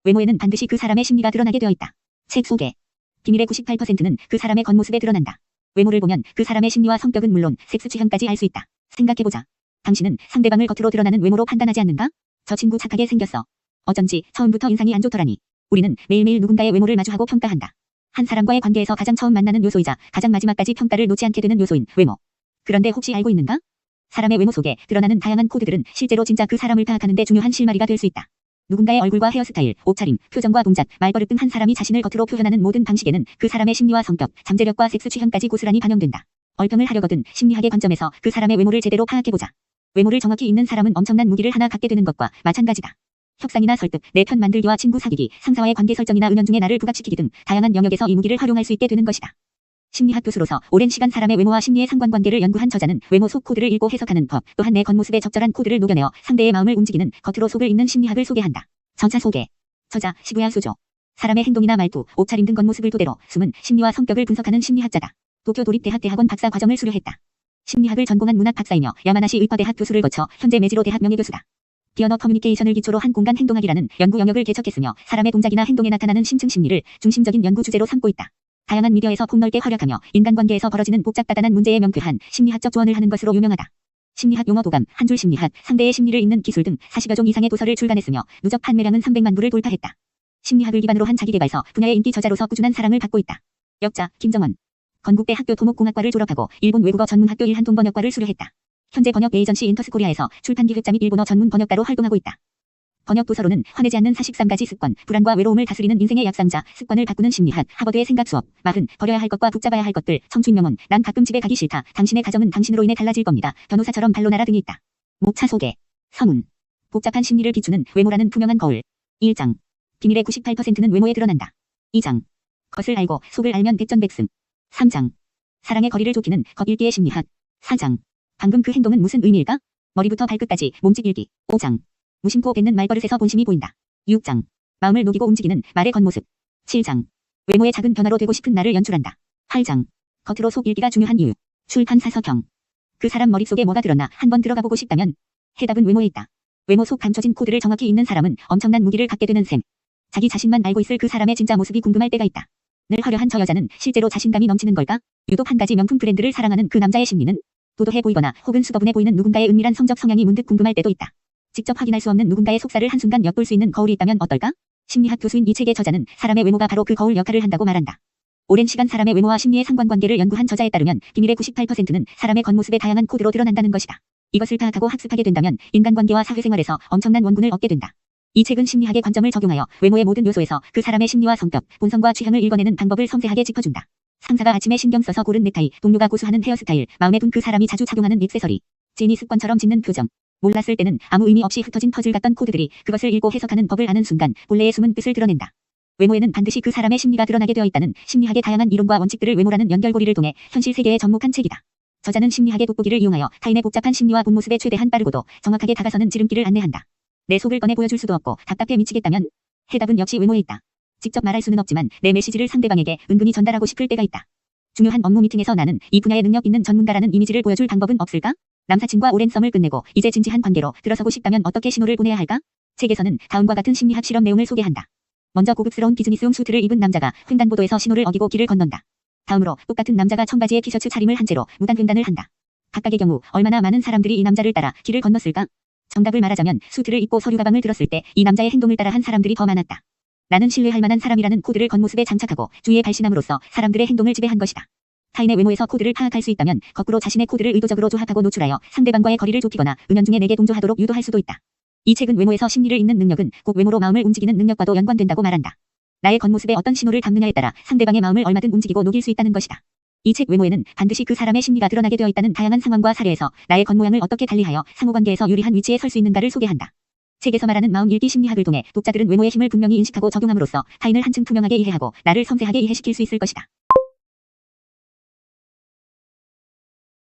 외모에는 반드시 그 사람의 심리가 드러나게 되어 있다. 책 소개. 비밀의 98%는 그 사람의 겉모습에 드러난다. 외모를 보면 그 사람의 심리와 성격은 물론 섹스 취향까지 알 수 있다. 생각해보자. 당신은 상대방을 겉으로 드러나는 외모로 판단하지 않는가? 저 친구 착하게 생겼어. 어쩐지 처음부터 인상이 안 좋더라니. 우리는 매일매일 누군가의 외모를 마주하고 평가한다. 한 사람과의 관계에서 가장 처음 만나는 요소이자 가장 마지막까지 평가를 놓지 않게 되는 요소인 외모. 그런데 혹시 알고 있는가? 사람의 외모 속에 드러나는 다양한 코드들은 실제로 진짜 그 사람을 파악하는 데 중요한 실마리가 될 수 있다. 누군가의 얼굴과 헤어스타일, 옷차림, 표정과 동작, 말버릇 등 한 사람이 자신을 겉으로 표현하는 모든 방식에는 그 사람의 심리와 성격, 잠재력과 섹스 취향까지 고스란히 반영된다. 얼평을 하려거든 심리학의 관점에서 그 사람의 외모를 제대로 파악해보자. 외모를 정확히 읽는 사람은 엄청난 무기를 하나 갖게 되는 것과 마찬가지다. 협상이나 설득, 내 편 만들기와 친구 사귀기, 상사와의 관계 설정이나 은연중에 나를 부각시키기 등 다양한 영역에서 이 무기를 활용할 수 있게 되는 것이다. 심리학 교수로서 오랜 시간 사람의 외모와 심리의 상관관계를 연구한 저자는 외모 속 코드를 읽고 해석하는 법, 또한 내 겉모습에 적절한 코드를 녹여내어 상대의 마음을 움직이는 겉으로 속을 읽는 심리학을 소개한다. 저자 소개. 저자 시부야 수조. 사람의 행동이나 말투, 옷차림 등 겉모습을 토대로 숨은 심리와 성격을 분석하는 심리학자다. 도쿄 도립대학 대학원 박사 과정을 수료했다. 심리학을 전공한 문학 박사이며 야마나시 의과대학 교수를 거쳐 현재 메지로 대학 명예교수다. 비언어 커뮤니케이션을 기초로 한 공간 행동학이라는 연구 영역을 개척했으며 사람의 동작이나 행동에 나타나는 심층 심리를 중심적인 연구 주제로 삼고 있다. 다양한 미디어에서 폭넓게 활약하며 인간관계에서 벌어지는 복잡다단한 문제에 명쾌한 심리학적 조언을 하는 것으로 유명하다. 심리학 용어 도감, 한 줄 심리학, 상대의 심리를 읽는 기술 등 40여 종 이상의 도서를 출간했으며 누적 판매량은 300만 부를 돌파했다. 심리학을 기반으로 한 자기계발서 분야의 인기 저자로서 꾸준한 사랑을 받고 있다. 역자 김정원. 건국대 학교 토목공학과를 졸업하고 일본 외국어 전문학교 일한통 번역과를 수료했다. 현재 번역 에이전시 인터스코리아에서 출판 기획자 및 일본어 전문 번역가로 활동하고 있다. 번역 도서로는 화내지 않는 43가지 습관, 불안과 외로움을 다스리는 인생의 약상자, 습관을 바꾸는 심리학, 하버드의 생각 수업, 40, 버려야 할 것과 붙잡아야 할 것들, 청춘 명언, 난 가끔 집에 가기 싫다, 당신의 가정은 당신으로 인해 달라질 겁니다, 변호사처럼 반론하라 등이 있다. 목차 소개. 서문. 복잡한 심리를 비추는 외모라는 투명한 거울. 1장. 비밀의 98%는 외모에 드러난다. 2장. 겉을 알고 속을 알면 백전백승. 3장. 사랑의 거리를 좁히는 겉읽기의 심리학. 4장. 방금 그 행동은 무슨 의미일까? 머리부터 발끝까지 몸짓 읽기. 5장. 무심코 뱉는 말버릇에서 본심이 보인다. 6장. 마음을 녹이고 움직이는 말의 겉모습. 7장. 외모의 작은 변화로 되고 싶은 나를 연출한다. 8장. 겉으로 속 읽기가 중요한 이유. 출판 사서경. 그 사람 머릿속에 뭐가 들었나 한번 들어가 보고 싶다면 해답은 외모에 있다. 외모 속 감춰진 코드를 정확히 읽는 사람은 엄청난 무기를 갖게 되는 셈. 자기 자신만 알고 있을 그 사람의 진짜 모습이 궁금할 때가 있다. 늘 화려한 저 여자는 실제로 자신감이 넘치는 걸까? 유독 한 가지 명품 브랜드를 사랑하는 그 남자의 심리는? 도도해 보이거나 혹은 수더분해 보이는 누군가의 은밀한 성적 성향이 문득 궁금할 때도 있다. 직접 확인할 수 없는 누군가의 속살을 한순간 엿볼 수 있는 거울이 있다면 어떨까? 심리학 교수인 이 책의 저자는 사람의 외모가 바로 그 거울 역할을 한다고 말한다. 오랜 시간 사람의 외모와 심리의 상관관계를 연구한 저자에 따르면 비밀의 98%는 사람의 겉모습의 다양한 코드로 드러난다는 것이다. 이것을 파악하고 학습하게 된다면 인간관계와 사회생활에서 엄청난 원군을 얻게 된다. 이 책은 심리학의 관점을 적용하여 외모의 모든 요소에서 그 사람의 심리와 성격, 본성과 취향을 읽어내는 방법을 섬세하게 짚어준다. 상사가 아침에 신경 써서 고른 넥타이, 동료가 고수하는 헤어스타일, 마음에 든 그 사람이 자주 착용하는 액세서리, 제니 습관처럼 짓는 표정. 몰랐을 때는 아무 의미 없이 흩어진 퍼즐 같던 코드들이 그것을 읽고 해석하는 법을 아는 순간 본래의 숨은 뜻을 드러낸다. 외모에는 반드시 그 사람의 심리가 드러나게 되어 있다는 심리학의 다양한 이론과 원칙들을 외모라는 연결고리를 통해 현실 세계에 접목한 책이다. 저자는 심리학의 돋보기를 이용하여 타인의 복잡한 심리와 본모습에 최대한 빠르고도 정확하게 다가서는 지름길을 안내한다. 내 속을 꺼내 보여줄 수도 없고 답답해 미치겠다면 해답은 역시 외모에 있다. 직접 말할 수는 없지만 내 메시지를 상대방에게 은근히 전달하고 싶을 때가 있다. 중요한 업무 미팅에서 나는 이 분야의 능력 있는 전문가라는 이미지를 보여줄 방법은 없을까? 남사친과 오랜 썸을 끝내고 이제 진지한 관계로 들어서고 싶다면 어떻게 신호를 보내야 할까? 책에서는 다음과 같은 심리학 실험 내용을 소개한다. 먼저 고급스러운 비즈니스용 수트를 입은 남자가 횡단보도에서 신호를 어기고 길을 건넌다. 다음으로 똑같은 남자가 청바지에 티셔츠 차림을 한 채로 무단 횡단을 한다. 각각의 경우 얼마나 많은 사람들이 이 남자를 따라 길을 건넜을까? 정답을 말하자면 수트를 입고 서류 가방을 들었을 때 이 남자의 행동을 따라 한 사람들이 더 많았다. 나는 신뢰할 만한 사람이라는 코드를 겉모습에 장착하고 주위에 발신함으로써 사람들의 행동을 지배한 것이다. 타인의 외모에서 코드를 파악할 수 있다면 거꾸로 자신의 코드를 의도적으로 조합하고 노출하여 상대방과의 거리를 좁히거나 은연중에 내게 동조하도록 유도할 수도 있다. 이 책은 외모에서 심리를 읽는 능력은 꼭 외모로 마음을 움직이는 능력과도 연관된다고 말한다. 나의 겉모습에 어떤 신호를 담느냐에 따라 상대방의 마음을 얼마든 움직이고 녹일 수 있다는 것이다. 이 책 외모에는 반드시 그 사람의 심리가 드러나게 되어 있다는 다양한 상황과 사례에서 나의 겉모양을 어떻게 달리하여 상호관계에서 유리한 위치에 설 수 있는가를 소개한다. 책에서 말하는 마음 읽기 심리학을 통해 독자들은 외모의 힘을 분명히 인식하고 적용함으로써 타인을 한층 투명하게 이해하고 나를 섬세하게 이해시킬 수 있을 것이다.